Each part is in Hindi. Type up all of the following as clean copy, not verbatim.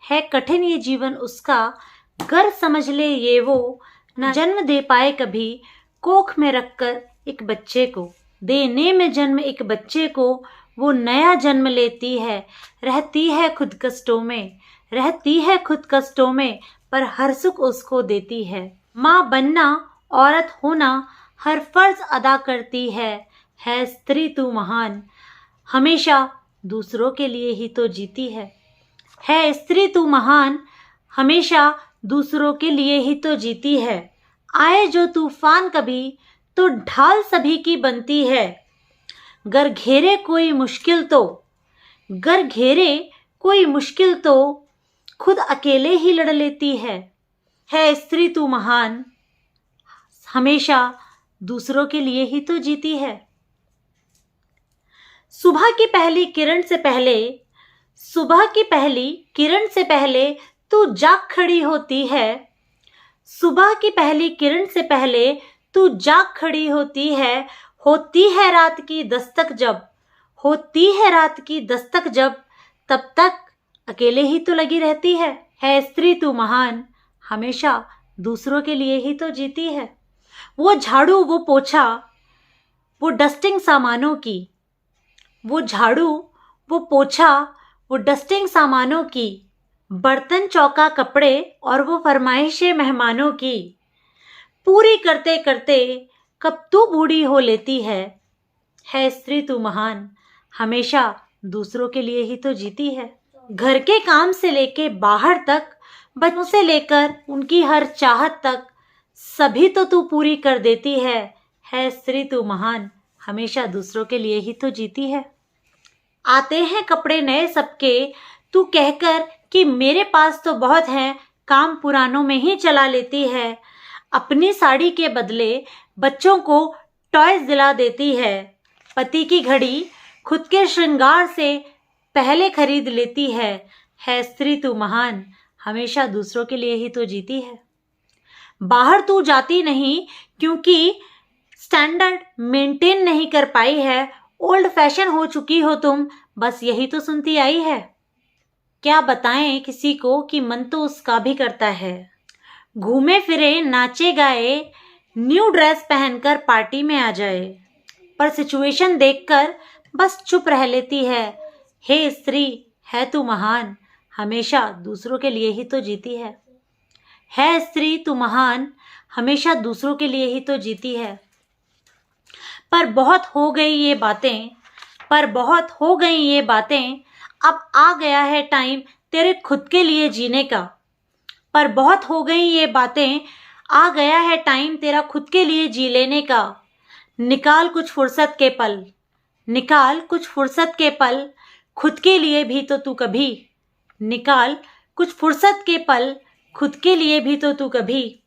है कठिन ये जीवन उसका, गर समझ ले ये वो ना जन्म दे पाए कभी, कोख में रखकर एक बच्चे को। देने में जन्म एक बच्चे को वो नया जन्म लेती है, रहती है खुद कष्टों में, रहती है खुद कष्टों में, पर हर सुख उसको देती है। माँ बनना, औरत होना, हर फर्ज अदा करती है स्त्री तू महान, हमेशा दूसरों के लिए ही तो जीती है स्त्री तू महान, हमेशा दूसरों के लिए ही तो जीती है। आए जो तूफान कभी तो ढाल सभी की बनती है, गर घेरे कोई मुश्किल तो, गर घेरे कोई मुश्किल तो खुद अकेले ही लड़ लेती है स्त्री तू महान, हमेशा दूसरों के लिए ही तो जीती है। सुबह की पहली किरण से पहले, सुबह की पहली किरण से पहले तू जाग खड़ी होती है, सुबह की पहली किरण से पहले तू जाग खड़ी होती है रात की दस्तक जब, होती है रात की दस्तक जब, तब तक अकेले ही तो लगी रहती है स्त्री तू महान, हमेशा दूसरों के लिए ही तो जीती है। वो झाड़ू वो पोछा वो डस्टिंग सामानों की, वो झाड़ू वो पोछा वो डस्टिंग सामानों की, बर्तन चौका कपड़े और वो फरमाइशें मेहमानों की, पूरी करते करते कब तू बूढ़ी हो लेती है स्त्री तू महान, हमेशा दूसरों के लिए ही तो जीती है। घर के काम से लेके बाहर तक, बच्चों से लेकर उनकी हर चाहत तक, सभी तो तू पूरी कर देती है स्त्री तू महान, हमेशा दूसरों के लिए ही तो जीती है। आते हैं कपड़े नए सबके, तू कहकर कि मेरे पास तो बहुत हैं, काम पुरानों में ही चला लेती है, अपनी साड़ी के बदले बच्चों को टॉयज दिला देती है, पति की घड़ी खुद के श्रृंगार से पहले खरीद लेती है स्त्री तू महान, हमेशा दूसरों के लिए ही तो जीती है। बाहर तू जाती नहीं क्योंकि स्टैंडर्ड मेंटेन नहीं कर पाई है, ओल्ड फैशन हो चुकी हो तुम, बस यही तो सुनती आई है। क्या बताएं किसी को कि मन तो उसका भी करता है, घूमे फिरे नाचे गाए न्यू ड्रेस पहनकर पार्टी में आ जाए, पर सिचुएशन देखकर बस चुप रह लेती है स्त्री है तू महान, हमेशा दूसरों के लिए ही तो जीती है स्त्री तू महान, हमेशा दूसरों के लिए ही तो जीती है। पर बहुत हो गई ये बातें, पर बहुत हो गई ये बातें, अब आ गया है टाइम तेरे खुद के लिए जीने का, पर बहुत हो गई ये बातें, आ गया है टाइम तेरा खुद के लिए जी लेने का। निकाल कुछ फुर्सत के पल, निकाल कुछ फुर्सत के पल, खुद के लिए भी तो तू कभी, निकाल कुछ फुर्सत के पल, खुद के लिए भी तो तू कभी,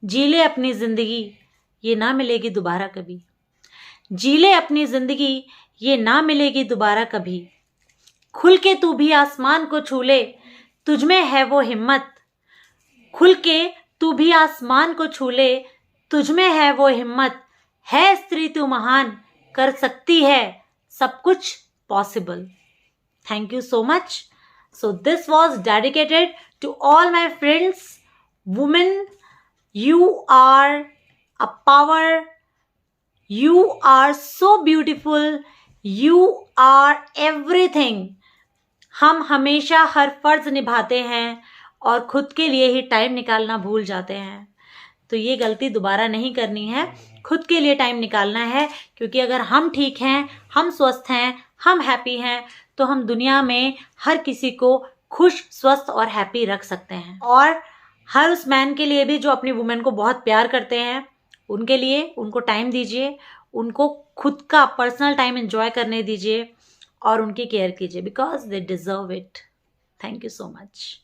जी ले अपनी जिंदगी ये ना मिलेगी दोबारा कभी, जी ले अपनी जिंदगी ये ना मिलेगी दोबारा कभी, खुल के तू भी आसमान को छू ले, तुझमें है वो हिम्मत, खुल के तू भी आसमान को छू ले, तुझमें है वो हिम्मत, है स्त्री तू महान, कर सकती है सब कुछ possible. Thank you so much. So this was dedicated to all my friends, women. You are a power. You are so beautiful. You are everything. हम हमेशा हर फर्ज निभाते हैं और खुद के लिए ही टाइम निकालना भूल जाते हैं, तो ये गलती दोबारा नहीं करनी है, खुद के लिए टाइम निकालना है, क्योंकि अगर हम ठीक हैं, हम स्वस्थ हैं, हम हैप्पी हैं, तो हम दुनिया में हर किसी को खुश, स्वस्थ और हैप्पी रख सकते हैं। और हर उस मैन के लिए भी जो अपनी वुमेन को बहुत प्यार करते हैं, उनके लिए उनको टाइम दीजिए, उनको खुद का पर्सनल टाइम एंजॉय करने दीजिए और उनकी केयर कीजिए, because they deserve it. Thank you so much.